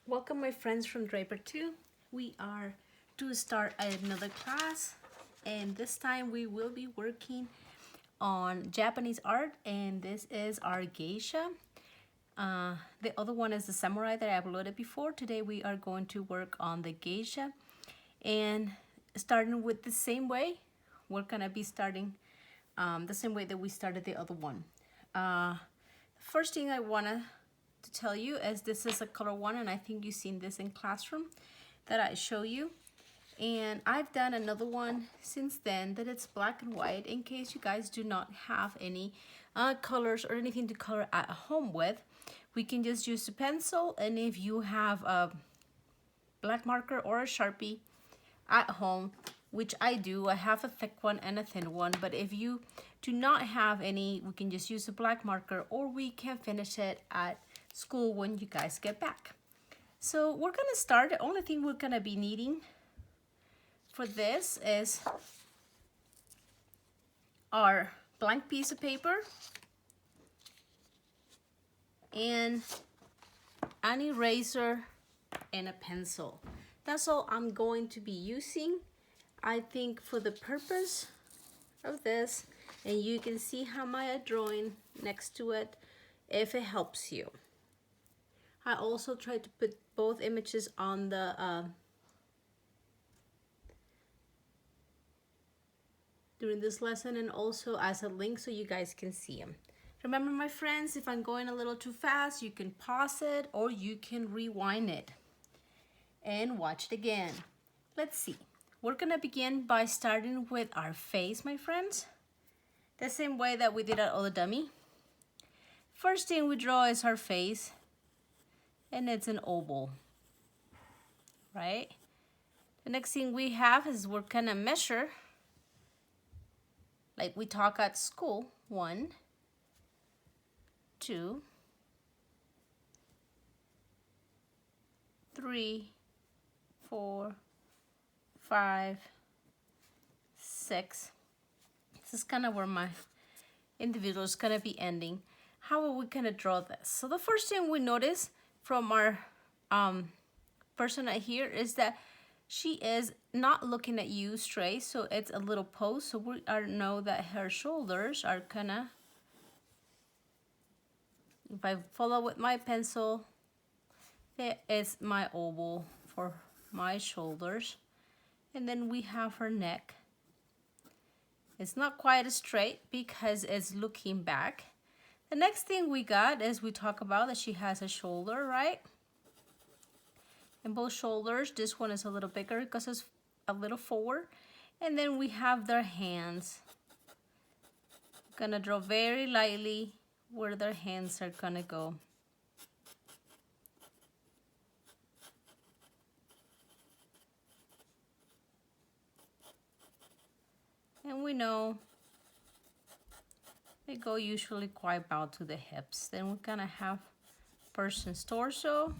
Welcome my friends from Draper 2. We are to start another class, and this time we will be working on Japanese art, and this is our geisha. The other one is the samurai that I uploaded before. Today we are going to work on the geisha, and starting with the same way, we're gonna be starting the same way that we started the other one. First thing I wanna to tell you is this is a color one, and I think you've seen this in classroom that I show you. And I've done another one since then that it's black and white in case you guys do not have any colors or anything to color at home with. We can just use a pencil, and if you have a black marker or a Sharpie at home, which I do, I have a thick one and a thin one, but if you do not have any, we can just use a black marker, or we can finish it at school when you guys get back. So we're gonna start. The only thing we're gonna be needing for this is our blank piece of paper and an eraser and a pencil. That's all I'm going to be using, I think, for the purpose of this, and you can see how my drawing next to it if it helps you. I also tried to put both images on the during this lesson, and also as a link so you guys can see them. Remember my friends, if I'm going a little too fast, you can pause it or you can rewind it and watch it again. Let's see. We're gonna begin by starting with our face, my friends. The same way that we did our other dummy. First thing we draw is our face, and it's an oval, right? The next thing we have is we're gonna measure, like we talk at school. 1, 2, 3, 4, 5, 6. This is kind of where my individual is gonna be ending. How are we gonna draw this? So the first thing we notice from our person right here is that she is not looking at you straight, so it's a little pose. So we know that her shoulders are kinda, if I follow with my pencil, there is my oval for my shoulders. And then we have her neck. It's not quite straight because it's looking back. The next thing we got is we talk about that she has a shoulder, right? In both shoulders, this one is a little bigger because it's a little forward. And then we have their hands. Gonna draw very lightly where their hands are gonna go. And we know they go usually quite about to the hips. Then we're gonna have person's torso.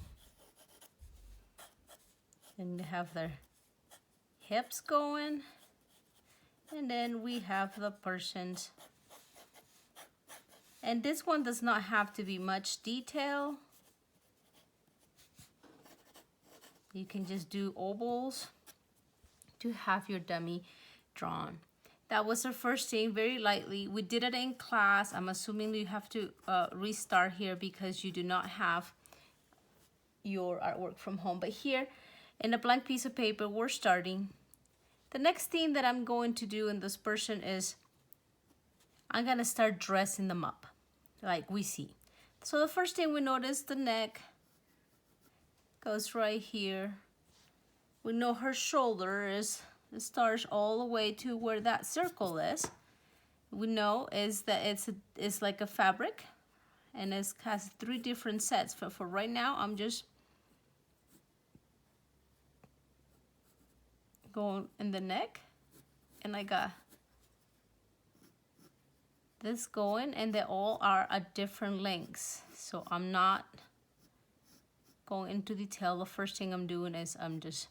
And they have their hips going. And then we have the person's. And this one does not have to be much detail. You can just do ovals to have your dummy drawn. That was our first thing, very lightly. We did it in class. I'm assuming you have to restart here because you do not have your artwork from home. But here, in a blank piece of paper, we're starting. The next thing that I'm going to do in this person is I'm gonna start dressing them up, like we see. So the first thing we notice, the neck goes right here. We know her shoulder is, it starts all the way to where that circle is. We know is that it's like a fabric, and it has 3 different sets. For right now, I'm just going in the neck, and I got this going, and they all are at different lengths. So I'm not going into detail. The first thing I'm doing is I'm just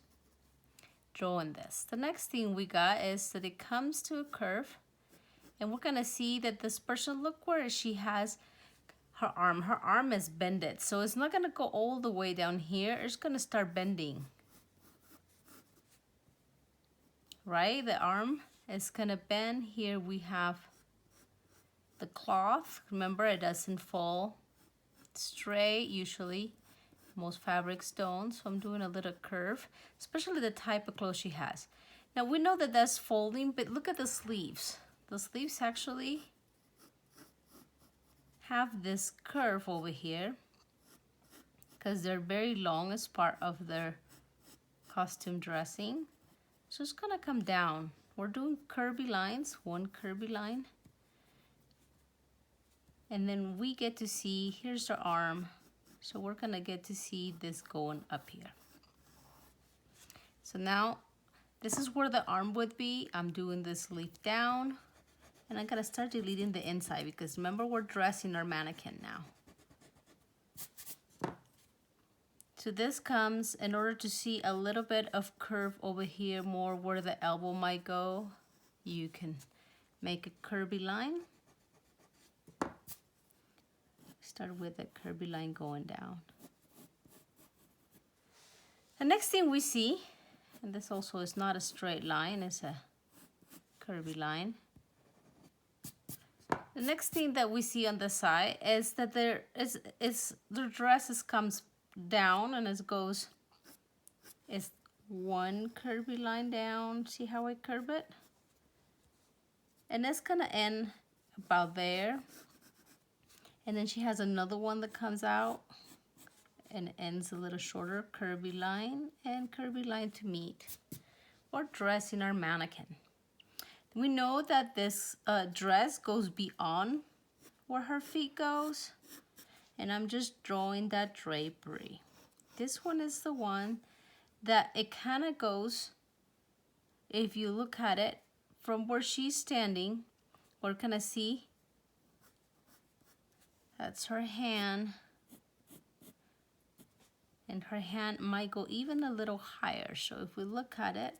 drawing this. The next thing we got is that it comes to a curve, and we're gonna see that this person, look where she has her arm. Her arm is bended, so it's not gonna go all the way down here. It's gonna start bending. Right, the arm is gonna bend. Here we have the cloth. Remember, it doesn't fall straight usually. Most fabrics don't, so I'm doing a little curve, especially the type of clothes she has. Now we know that that's folding, but look at the sleeves. The sleeves actually have this curve over here because they're very long as part of their costume dressing. So it's gonna come down. We're doing curvy lines, one curvy line. And then we get to see, here's the arm. So we're gonna get to see this going up here. So now, this is where the arm would be. I'm doing the sleeve down. And I'm gonna start deleting the inside because remember, we're dressing our mannequin now. So this comes, in order to see a little bit of curve over here, more where the elbow might go, you can make a curvy line. Start with a curvy line going down. The next thing we see, and this also is not a straight line, it's a curvy line. The next thing that we see on the side is that the dress comes down and it goes, it's one curvy line down. See how I curve it? And it's gonna end about there. And then she has another one that comes out and ends a little shorter, curvy line and curvy line to meet. Or dressing our mannequin. We know that this dress goes beyond where her feet goes. And I'm just drawing that drapery. This one is the one that it kind of goes, if you look at it, from where she's standing, we're gonna see, that's her hand. And her hand might go even a little higher. So if we look at it,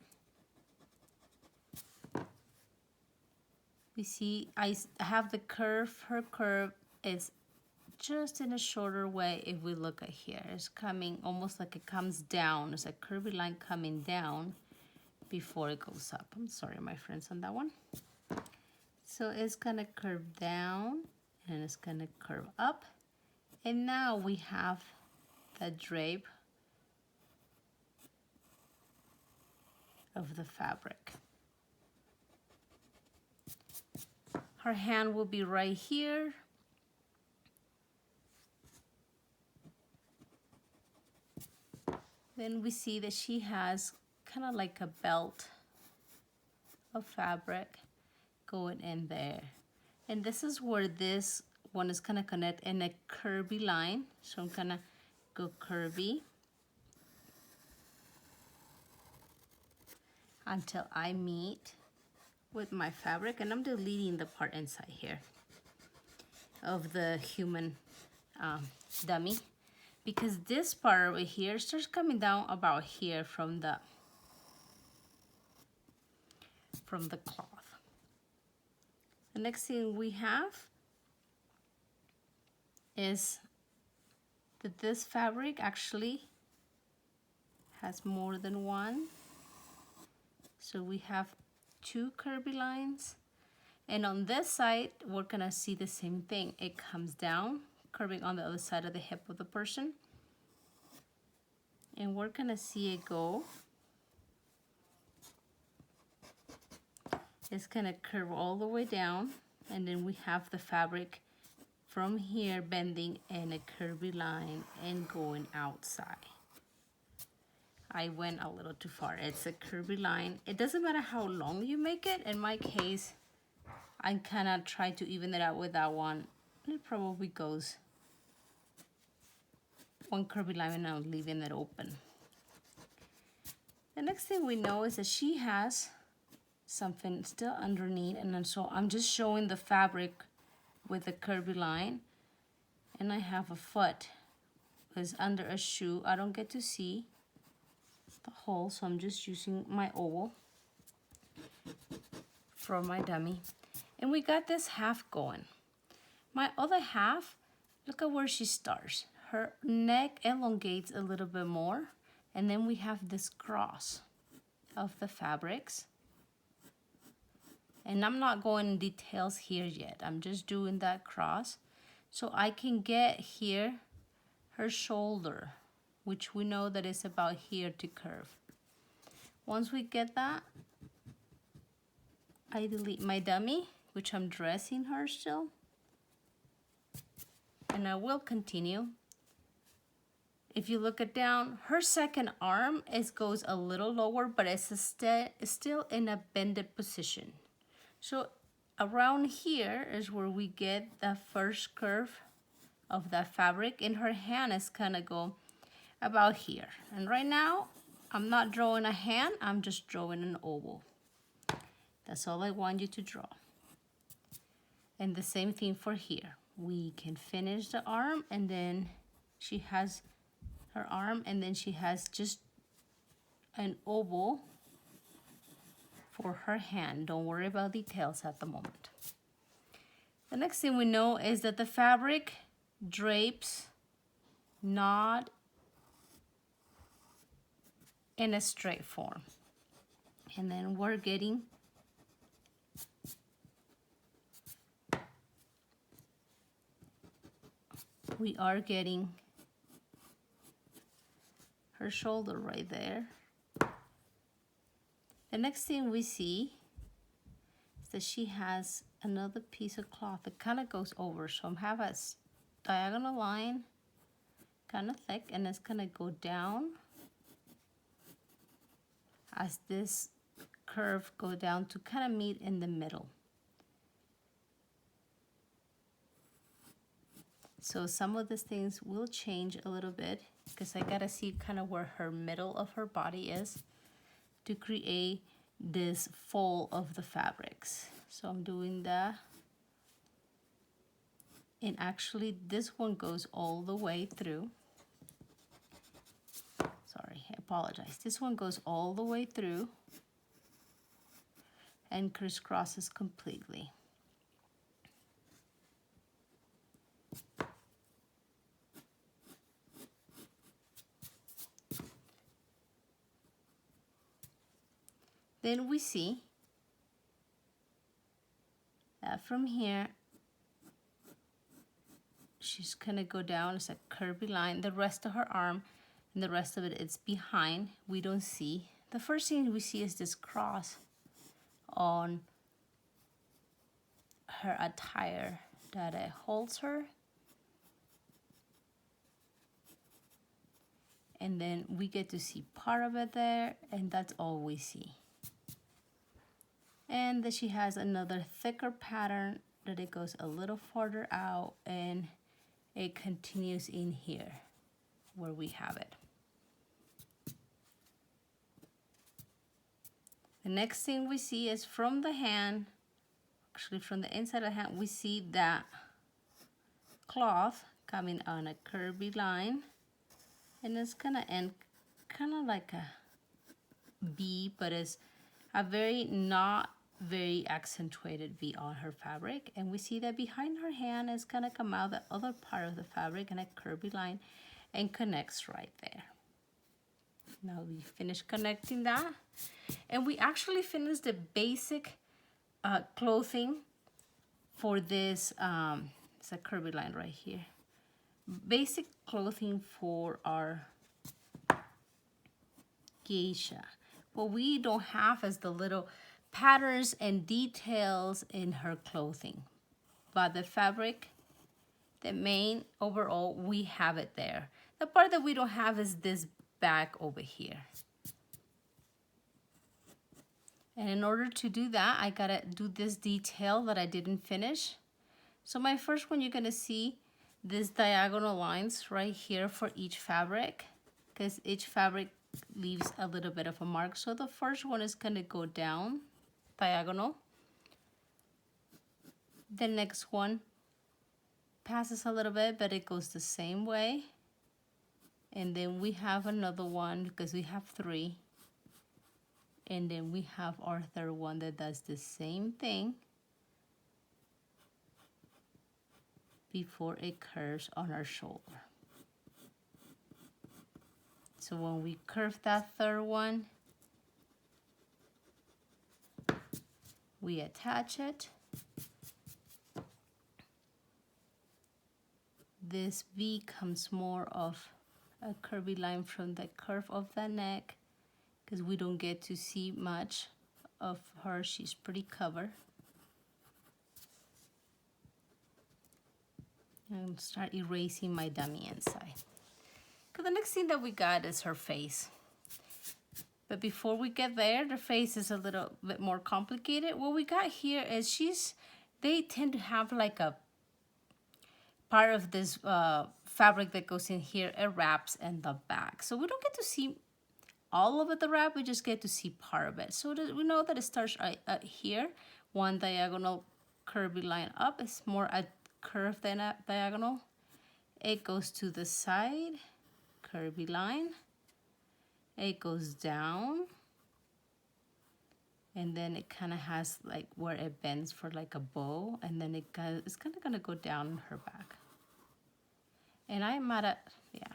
we see I have the curve, her curve is just in a shorter way. If we look at here, it's coming almost like it comes down. It's a curvy line coming down before it goes up. I'm sorry, my friends, on that one. So it's gonna curve down and it's gonna curve up. And now we have the drape of the fabric. Her hand will be right here. Then we see that she has kind of like a belt of fabric going in there. And this is where this one is gonna connect in a curvy line. So I'm gonna go curvy until I meet with my fabric. And I'm deleting the part inside here of the human dummy. Because this part over here starts coming down about here from the cloth. The next thing we have is that this fabric actually has more than one. So we have two curvy lines. And on this side, we're gonna see the same thing. It comes down, curving on the other side of the hip of the person. And we're gonna see it go. It's gonna curve all the way down, and then we have the fabric from here bending in a curvy line and going outside. I went a little too far. It's a curvy line. It doesn't matter how long you make it. In my case, I kind of try to even it out with that one. It probably goes one curvy line and I'm leaving it open. The next thing we know is that she has something still underneath, and then so I'm just showing the fabric with a curvy line, and I have a foot is under a shoe. I don't get to see the hole, so I'm just using my oval for my dummy. And we got this half going. My other half, look at where she starts. Her neck elongates a little bit more, and then we have this cross of the fabrics. And I'm not going in details here yet. I'm just doing that cross. So I can get here her shoulder, which we know that it's about here to curve. Once we get that, I delete my dummy, which I'm dressing her still. And I will continue. If you look it down, her second arm goes a little lower, but it's still in a bended position. So around here is where we get the first curve of that fabric, and her hand is gonna go about here. And right now, I'm not drawing a hand, I'm just drawing an oval. That's all I want you to draw. And the same thing for here. We can finish the arm, and then she has her arm, and then she has just an oval for her hand. Don't worry about details at the moment. The next thing we know is that the fabric drapes not in a straight form. And then we're getting her shoulder right there. The next thing we see is that she has another piece of cloth that kind of goes over. So I have a diagonal line, kind of thick, and it's gonna go down as this curve go down to kind of meet in the middle. So some of these things will change a little bit because I gotta see kind of where her middle of her body is to create this fold of the fabrics. So I'm doing that. And actually this one goes all the way through. Sorry, I apologize. This one goes all the way through and crisscrosses completely. Then we see that from here, she's gonna go down, it's a curvy line. The rest of her arm and the rest of it is behind. We don't see. The first thing we see is this cross on her attire that holds her. And then we get to see part of it there, and that's all we see. And then she has another thicker pattern that it goes a little farther out, and it continues in here where we have it. The next thing we see is from the hand, actually from the inside of the hand, we see that cloth coming on a curvy line, and it's gonna end kind of like a V, but it's a not very accentuated V on her fabric. And we see that behind her hand is gonna come out the other part of the fabric in a curvy line and connects right there. Now we finish connecting that, and we actually finished the basic clothing for this. It's a curvy line right here. Basic clothing for our geisha. What we don't have is the little patterns and details in her clothing, but the fabric, the main overall, we have it there. The part that we don't have is this back over here. And in order to do that, I gotta do this detail that I didn't finish. So my first one, you're gonna see these diagonal lines right here for each fabric, because each fabric leaves a little bit of a mark. So the first one is gonna go down diagonal. The next one passes a little bit, but it goes the same way. And then we have another one because we have 3. And then we have our third one that does the same thing. before it curves on our shoulder. So when we curve that third one, we attach it. This V comes more of a curvy line from the curve of the neck because we don't get to see much of her. She's pretty covered. And start erasing my dummy inside. Because the next thing that we got is her face. But before we get there, the face is a little bit more complicated. What we got here is they tend to have like a part of this fabric that goes in here. It wraps in the back. So we don't get to see all of it, the wrap, we just get to see part of it. So we know that it starts here, one diagonal curvy line up. It's more a curve than a diagonal. It goes to the side, curvy line. It goes down. And then it kind of has like where it bends for like a bow. And then it's kind of going to go down her back. And I'm at a, yeah,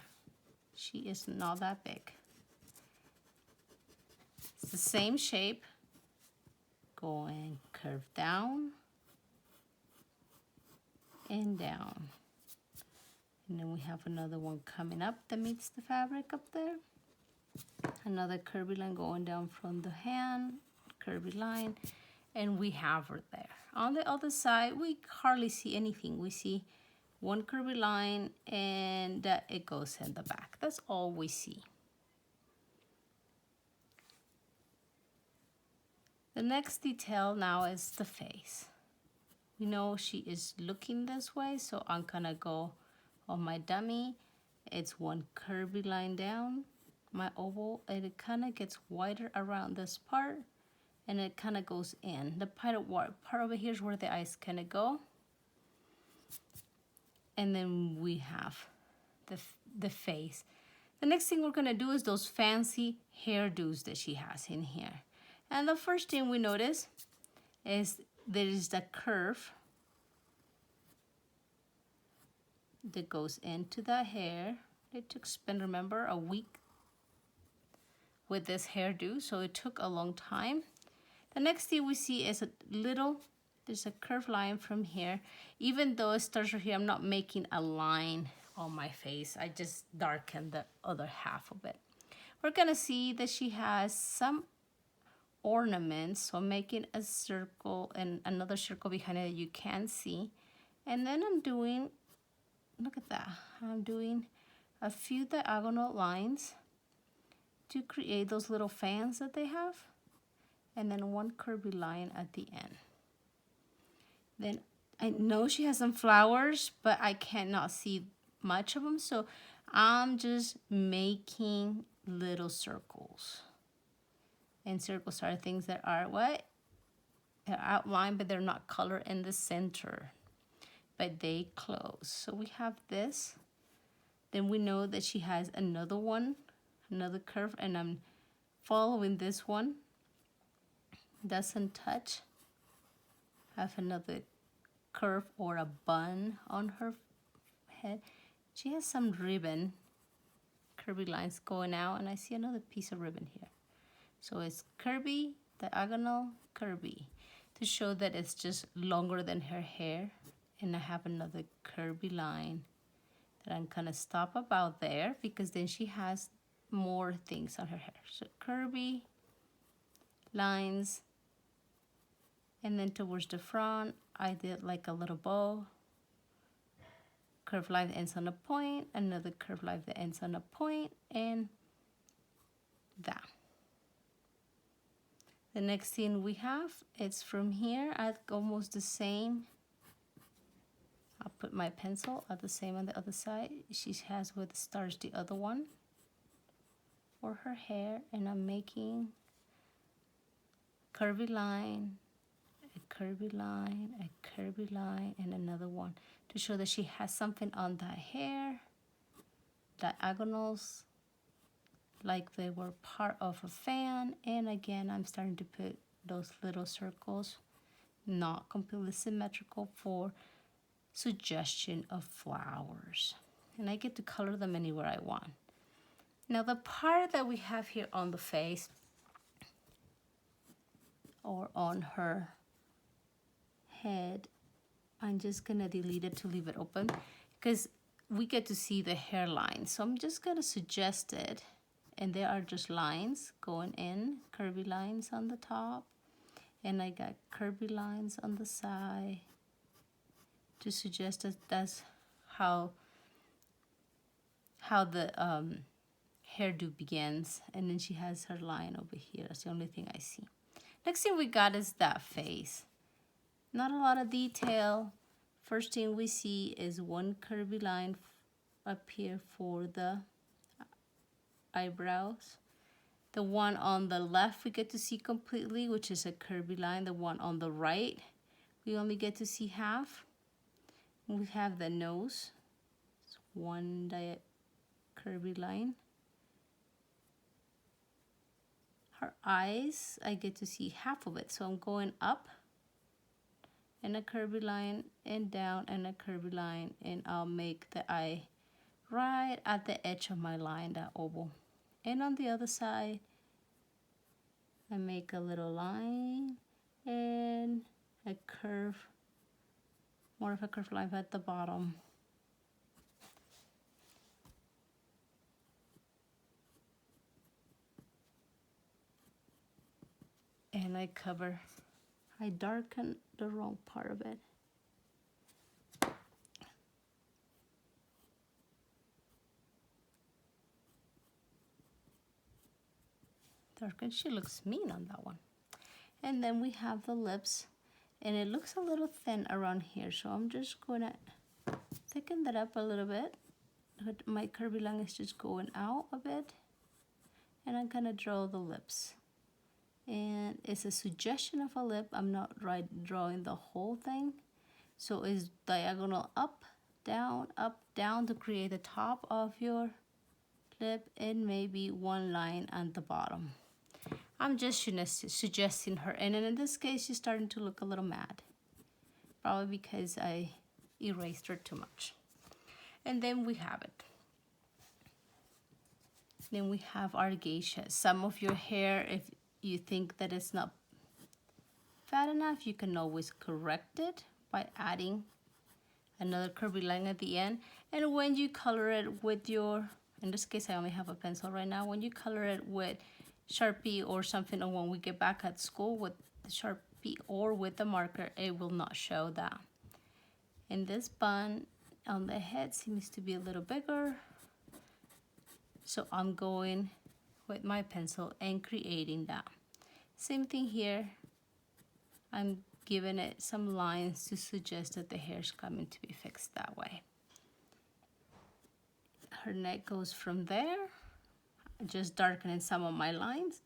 she is not that big. It's the same shape. Go and curve down and down. And then we have another one coming up that meets the fabric up there. Another curvy line going down from the hand, curvy line, and we have her there. On the other side, we hardly see anything. We see one curvy line and it goes in the back. That's all we see. The next detail now is the face. We know she is looking this way, so I'm gonna go on my dummy. It's one curvy line down, my oval, and it kind of gets wider around this part, and it kind of goes in. The part over here is where the eyes kind of go. And then we have the face. The next thing we're gonna do is those fancy hairdos that she has in here. And the first thing we notice is there is the curve that goes into the hair. It took spend, remember, a week with this hairdo, so it took a long time. The next thing we see is there's a curved line from here. Even though it starts right here, I'm not making a line on my face. I just darken the other half of it. We're gonna see that she has some ornaments, so making a circle and another circle behind it that you can see. And then I'm doing, look at that, I'm doing a few diagonal lines to create those little fans that they have, and then one curvy line at the end. Then I know she has some flowers, but I cannot see much of them, so I'm just making little circles. And circles are things that are what? They're outlined, but they're not colored in the center. But they close. So we have this. Then we know that she has another one, another curve, and I'm following this one. Doesn't touch. Have another curve or a bun on her head. She has some ribbon, curvy lines going out, and I see another piece of ribbon here. So it's curvy, diagonal, curvy, to show that it's just longer than her hair. And I have another curvy line that I'm gonna stop about there because then she has more things on her hair. So curvy lines, and then towards the front, I did like a little bow. Curved line that ends on a point, another curved line that ends on a point, and that. The next thing we have, it's from here at almost the same. I'll put my pencil at the same on the other side. She has where it starts the other one for her hair, and I'm making curvy line, a curvy line, a curvy line, and another one to show that she has something on that hair, diagonals, like they were part of a fan. And again, I'm starting to put those little circles, not completely symmetrical, for suggestion of flowers. And I get to color them anywhere I want. Now the part that we have here on the face or on her head, I'm just gonna delete it to leave it open because we get to see the hairline. So I'm just gonna suggest it, and there are just lines going in, curvy lines on the top, and I got curvy lines on the side to suggest that that's how the hairdo begins. And then she has her line over here. That's the only thing I see. Next thing we got is that face. Not a lot of detail. First thing we see is one curvy line up here for the eyebrows. The one on the left we get to see completely, which is a curvy line. The one on the right, we only get to see half. We have the nose. It's one curvy line. Her eyes, I get to see half of it. So I'm going up and a curvy line and down and a curvy line, and I'll make the eye right at the edge of my line, that oval. And on the other side, I make a little line and a curve, more of a curved line at the bottom. And I darken the wrong part of it. Darken, she looks mean on that one. And then we have the lips, and it looks a little thin around here, so I'm just gonna thicken that up a little bit. My curvy line is just going out a bit, and I'm gonna draw the lips. And it's a suggestion of a lip. I'm not drawing the whole thing. So it's diagonal up, down to create the top of your lip, and maybe one line at the bottom. I'm just suggesting her. And in this case, she's starting to look a little mad. Probably because I erased her too much. And then we have it. Then we have our geisha. Some of your hair, if you think that it's not fat enough, you can always correct it by adding another curvy line at the end. And when you color it with your, in this case I only have a pencil right now, when you color it with Sharpie or something, or when we get back at school with the Sharpie or with the marker, it will not show that. And this bun on the head seems to be a little bigger, so I'm going with my pencil and creating that. Same thing here. I'm giving it some lines to suggest that the hair is coming to be fixed that way. Her neck goes from there, just darkening some of my lines,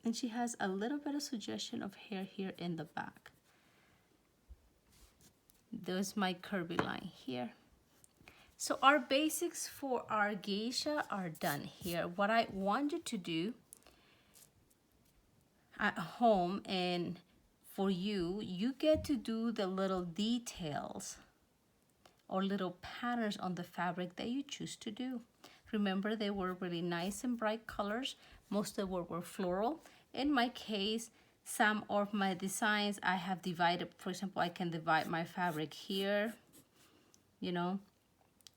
and she has a little bit of suggestion of hair here in the back. There's my curvy line here. So our basics for our geisha are done here. What I want you to do at home, and for you, you get to do the little details or little patterns on the fabric that you choose to do. Remember, they were really nice and bright colors. Most of them were floral. In my case, some of my designs I have divided. For example, I can divide my fabric here, you know,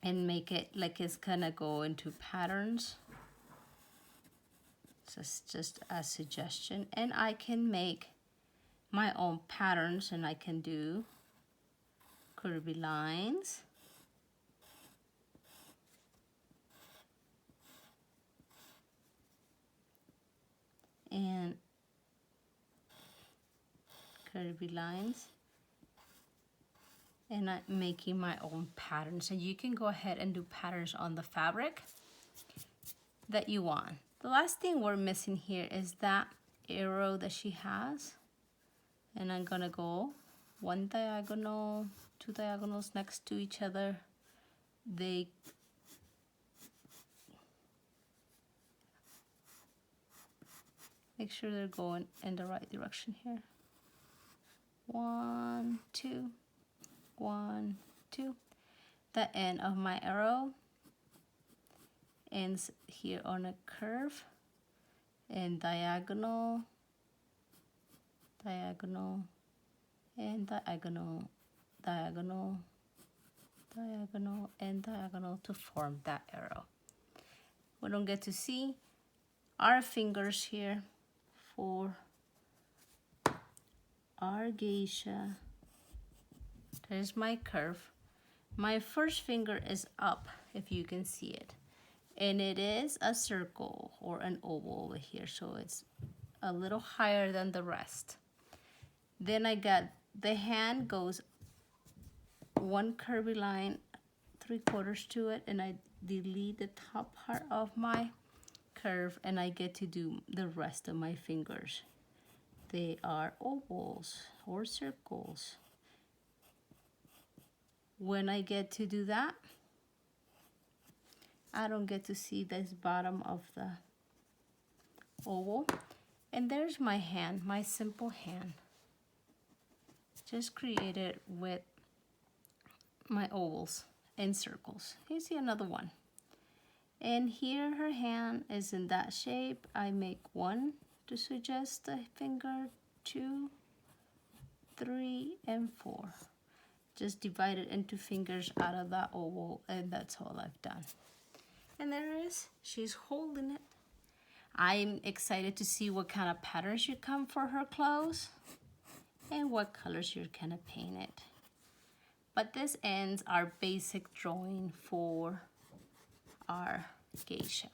and make it like it's gonna go into patterns. Just a suggestion. And I can make my own patterns, and I can do curvy lines. And curvy lines. And I'm making my own patterns. And you can go ahead and do patterns on the fabric that you want. The last thing we're missing here is that arrow that she has. And I'm gonna go one diagonal, two diagonals next to each other. They make sure they're going in the right direction here. 1, 2, 1, to. The end of my arrow ends here on a curve, and diagonal, diagonal, and diagonal, diagonal, diagonal, and diagonal to form that arrow. We don't get to see our fingers here for our geisha. There's my curve. My first finger is up, if you can see it. And it is a circle or an oval over here, so it's a little higher than the rest. Then I got the hand goes one curvy line 3/4 to it, and I delete the top part of my curve, and I get to do the rest of my fingers. They are ovals or circles. When I get to do that, I don't get to see this bottom of the oval. And there's my hand, my simple hand. Just created with my ovals and circles. You see another one. And here her hand is in that shape. I make 1 to suggest the finger, 2, 3, and 4. Just divide it into fingers out of that oval, and that's all I've done. And there it is. She's holding it. I'm excited to see what kind of patterns you come for her clothes and what colors you're gonna paint it. But this ends our basic drawing for our geisha.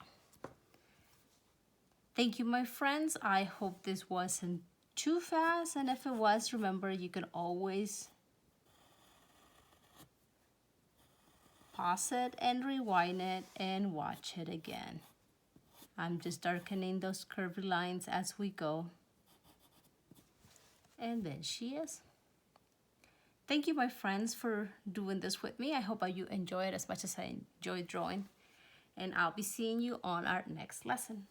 Thank you, my friends. I hope this wasn't too fast, and if it was, remember you can always pause it and rewind it and watch it again. I'm just darkening those curvy lines as we go. And then she is. Thank you, my friends, for doing this with me. I hope you enjoy it as much as I enjoy drawing. And I'll be seeing you on our next lesson.